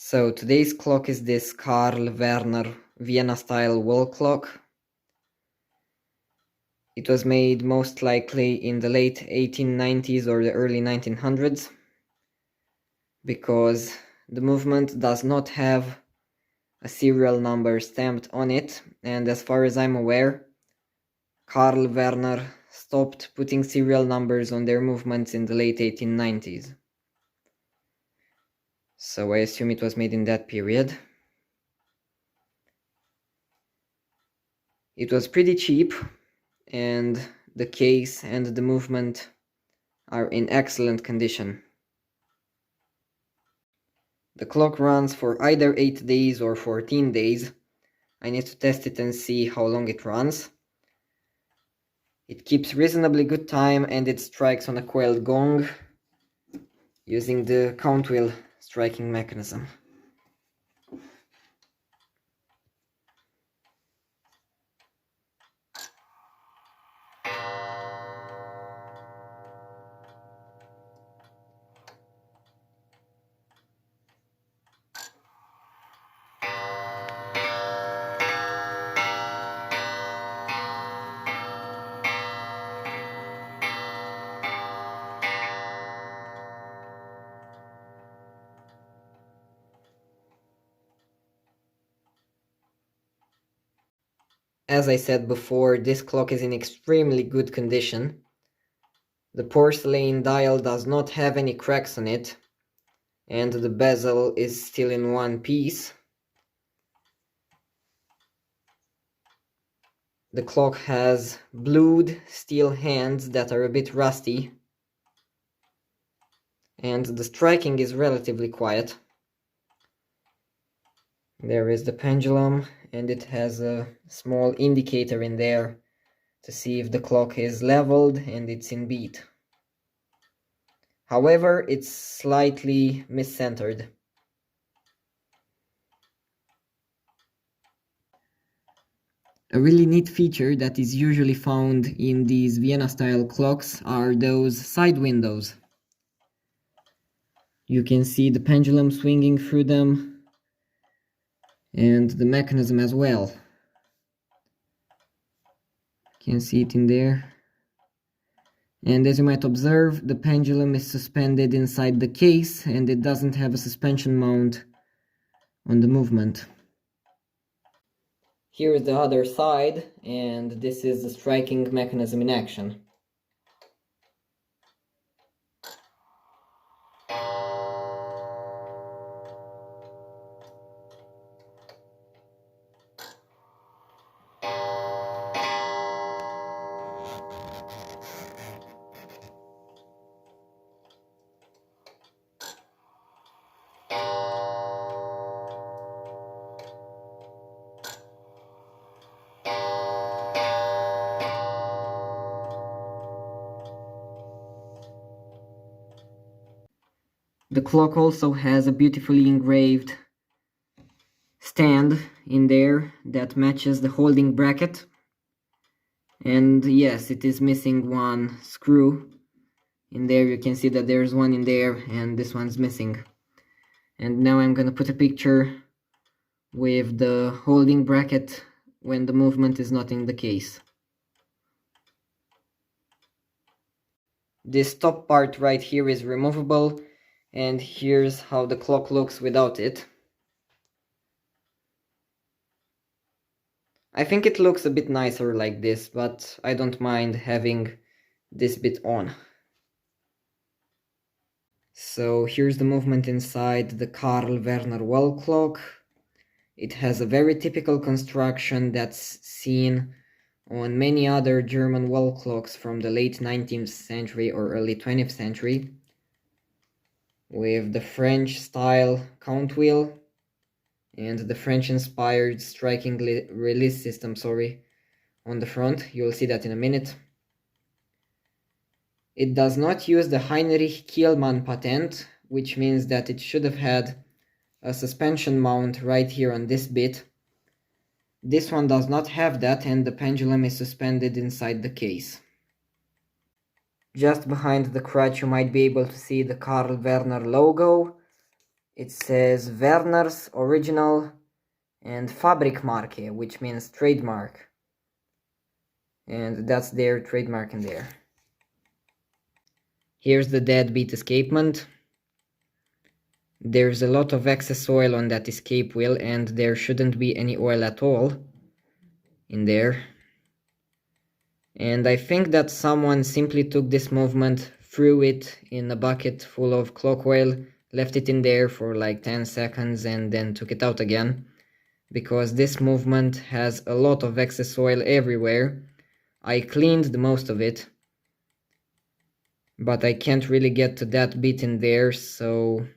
So today's clock is this Carl Werner Vienna style wall clock. It was made most likely in the late 1890s or the early 1900s because the movement does not have a serial number stamped on it, and as far as I'm aware, Carl Werner stopped putting serial numbers on their movements in the late 1890s. So I assume it was made in that period. It was pretty cheap, and the case and the movement are in excellent condition. The clock runs for either 8 days or 14 days. I need to test it and see how long it runs. It keeps reasonably good time and it strikes on a coiled gong using the count wheel striking mechanism. As I said before, this clock is in extremely good condition. The porcelain dial does not have any cracks on it, and the bezel is still in one piece. The clock has blued steel hands that are a bit rusty, and the striking is relatively quiet. There is the pendulum, and it has a small indicator in there to see if the clock is leveled and it's in beat. However, it's slightly miscentered. A really neat feature that is usually found in these Vienna style clocks are those side windows. You can see the pendulum swinging through them and the mechanism as well. You can see it in there. And as you might observe, the pendulum is suspended inside the case and it doesn't have a suspension mount on the movement. Here is the other side, and this is the striking mechanism in action. The clock also has a beautifully engraved stand in there that matches the holding bracket. And yes, it is missing one screw. In there you can see that there's one in there and this one's missing. And now I'm gonna put a picture with the holding bracket when the movement is not in the case. This top part right here is removable, and here's how the clock looks without it. I think it looks a bit nicer like this, but I don't mind having this bit on. So here's the movement inside the Carl Werner wall clock. It has a very typical construction that's seen on many other German wall clocks from the late 19th century or early 20th century, with the French style count wheel and the French inspired striking release system, on the front. You'll see that in a minute. It does not use the Heinrich Kielmann patent, which means that it should have had a suspension mount right here on this bit. This one does not have that, and the pendulum is suspended inside the case. Just behind the crutch you might be able to see the Carl Werner logo, It says Werner's Original and Fabrikmarke, which means trademark. And that's their trademark in there. Here's the deadbeat escapement. There's a lot of excess oil on that escape wheel, and there shouldn't be any oil at all in there. And I think that someone simply took this movement, threw it in a bucket full of clock oil, left it in there for like 10 seconds and then took it out again, because this movement has a lot of excess oil everywhere. I cleaned the most of it, but I can't really get to that bit in there, so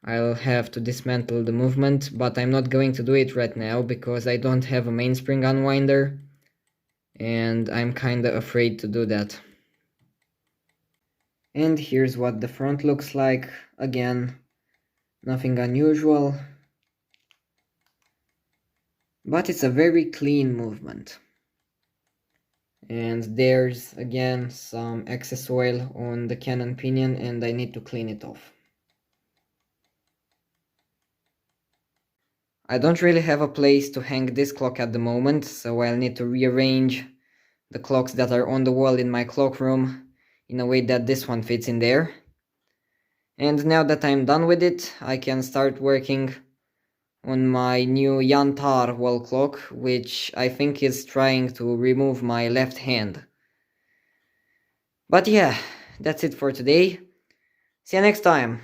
I'll have to dismantle the movement, but I'm not going to do it right now because I don't have a mainspring unwinder, and I'm kinda afraid to do that. And here's what the front looks like. Again, nothing unusual, but it's a very clean movement. And there's again some excess oil on the cannon pinion, and I need to clean it off. I don't really have a place to hang this clock at the moment, so I'll need to rearrange the clocks that are on the wall in my clock room in a way that this one fits in there. And now that I'm done with it, I can start working on my new Yantar wall clock, which I think is trying to remove my left hand. But yeah, that's it for today. See you next time.